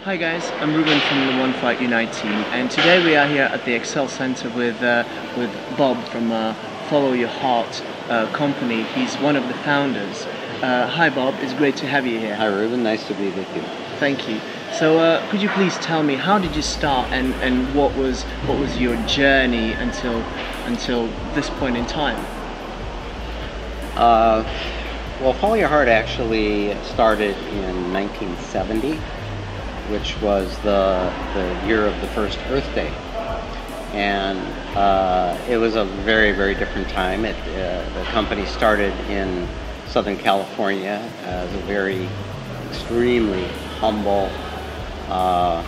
Hi guys, I'm Rubin from the One Fight Unite team, and today we are here at the Excel Center with Bob from Follow Your Heart company. He's one of the founders. Hi Bob, it's great to have you here. Hi Rubin, nice to be with you. Thank you. So could you please tell me, how did you start, and what was your journey until this point in time? Well, Follow Your Heart actually started in 1970, which was the year of the first Earth Day. And it was a very, very different time. The company started in Southern California as a very extremely humble a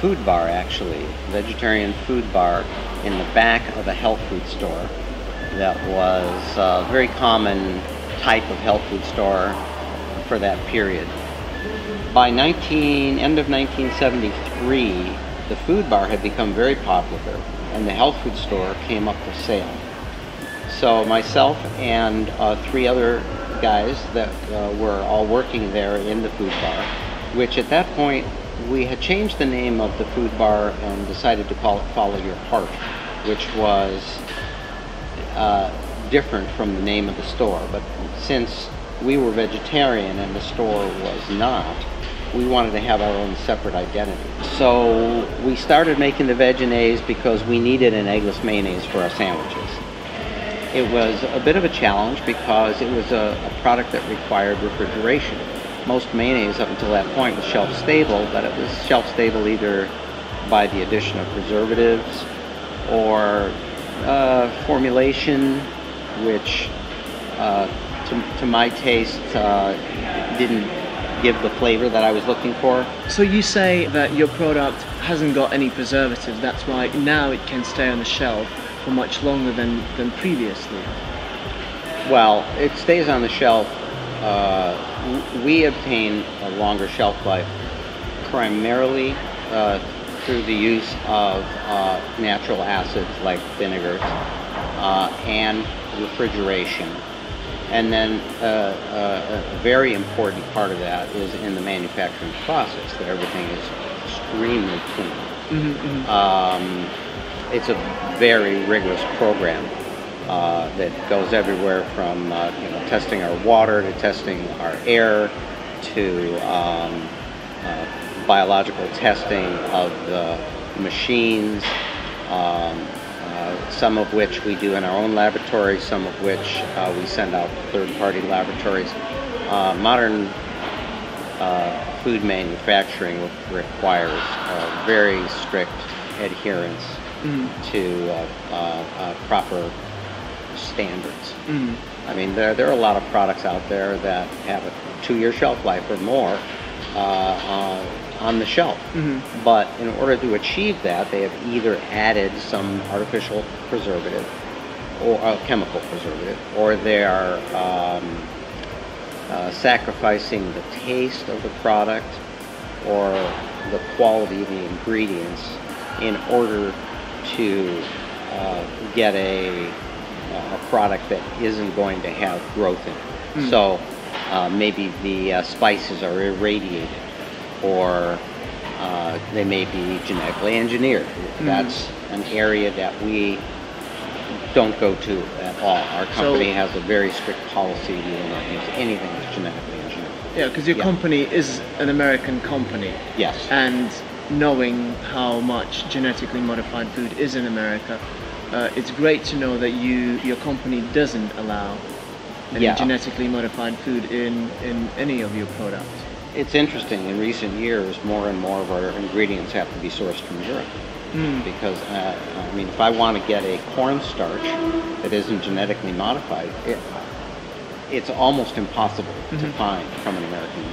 food bar, actually, vegetarian food bar in the back of a health food store. That was a very common type of health food store for that period. By end of 1973, the food bar had become very popular, and the health food store came up for sale. So myself and three other guys that were all working there in the food bar, which at that point we had changed the name of the food bar and decided to call it Follow Your Heart, which was different from the name of the store. But since we were vegetarian and the store was not, we wanted to have our own separate identity. So we started making the Veganaise because we needed an eggless mayonnaise for our sandwiches. It was a bit of a challenge because it was a product that required refrigeration. Most mayonnaise up until that point was shelf stable, but it was shelf stable either by the addition of preservatives or formulation, which to my taste didn't give the flavor that I was looking for. So you say that your product hasn't got any preservatives, that's why now it can stay on the shelf for much longer than previously. Well, it stays on the shelf. We obtain a longer shelf life primarily through the use of natural acids like vinegars and refrigeration. And then a very important part of that is in the manufacturing process, that everything is extremely clean. Mm-hmm. It's a very rigorous program that goes everywhere from testing our water to testing our air to biological testing of the machines, some of which we do in our own laboratories, some of which we send out to third-party laboratories. Modern food manufacturing requires very strict adherence to proper standards. I mean, there are a lot of products out there that have a 2-year shelf life or more on the shelf. But in order to achieve that, they have either added some artificial preservative or chemical preservative, or they are sacrificing the taste of the product or the quality of the ingredients in order to get a product that isn't going to have growth in it. So maybe the spices are irradiated, or they may be genetically engineered. That's an area that we don't go to at all. Our company has a very strict policy. We will not use anything that's genetically engineered. Yeah, because your company is an American company. Yes. And knowing how much genetically modified food is in America, it's great to know that your company doesn't allow any genetically modified food in any of your products. It's interesting, in recent years, more and more of our ingredients have to be sourced from Europe. Because, I mean, if I want to get a cornstarch that isn't genetically modified, it's almost impossible to find from an American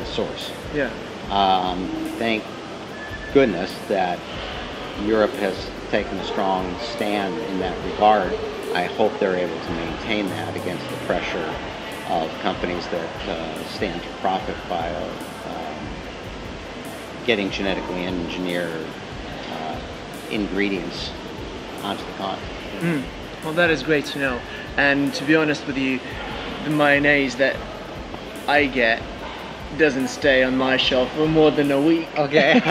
source. Yeah. Thank goodness that Europe has taken a strong stand in that regard. I hope they're able to maintain that against the pressure of companies that stand to profit by getting genetically engineered ingredients onto the continent. Well, that is great to know. And to be honest with you, the mayonnaise that I get doesn't stay on my shelf for more than a week. Okay.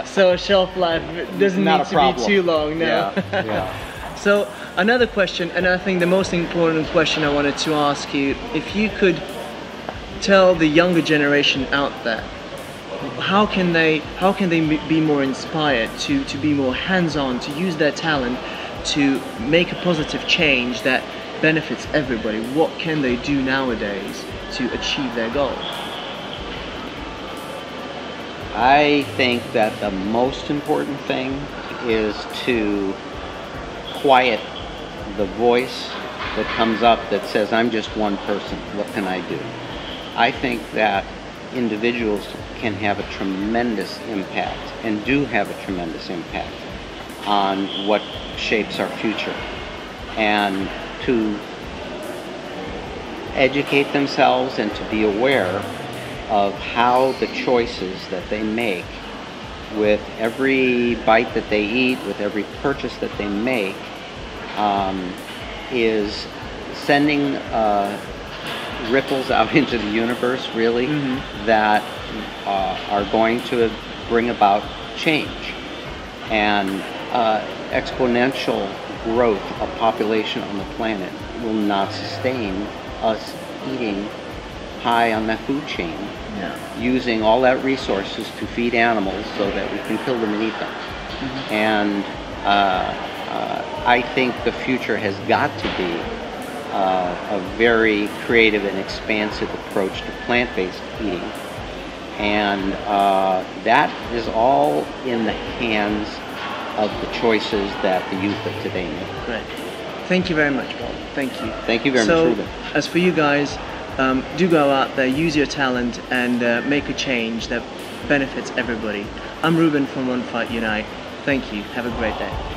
So shelf life doesn't Not need a to problem. be too long now. Yeah, yeah. So another question, and I think the most important question I wanted to ask you, if you could tell the younger generation out there, how can they be more inspired to be more hands-on, to use their talent to make a positive change that benefits everybody? What can they do nowadays to achieve their goal? I think that the most important thing is to quiet the voice that comes up that says, I'm just one person, what can I do? I think that individuals can have a tremendous impact, and do have a tremendous impact, on what shapes our future. And to educate themselves and to be aware of how the choices that they make with every bite that they eat, with every purchase that they make, is sending ripples out into the universe, really, that are going to bring about change. And exponential growth of population on the planet will not sustain us eating high on that food chain, using all that resources to feed animals so that we can kill them and eat them. And I think the future has got to be a very creative and expansive approach to plant-based eating. And that is all in the hands of the choices that the youth of today make. Great. Thank you very much, Bob. Thank you. Thank you very much, Rubin. As for you guys, do go out there, use your talent, and make a change that benefits everybody. I'm Rubin from One Fight Unite. Thank you. Have a great day.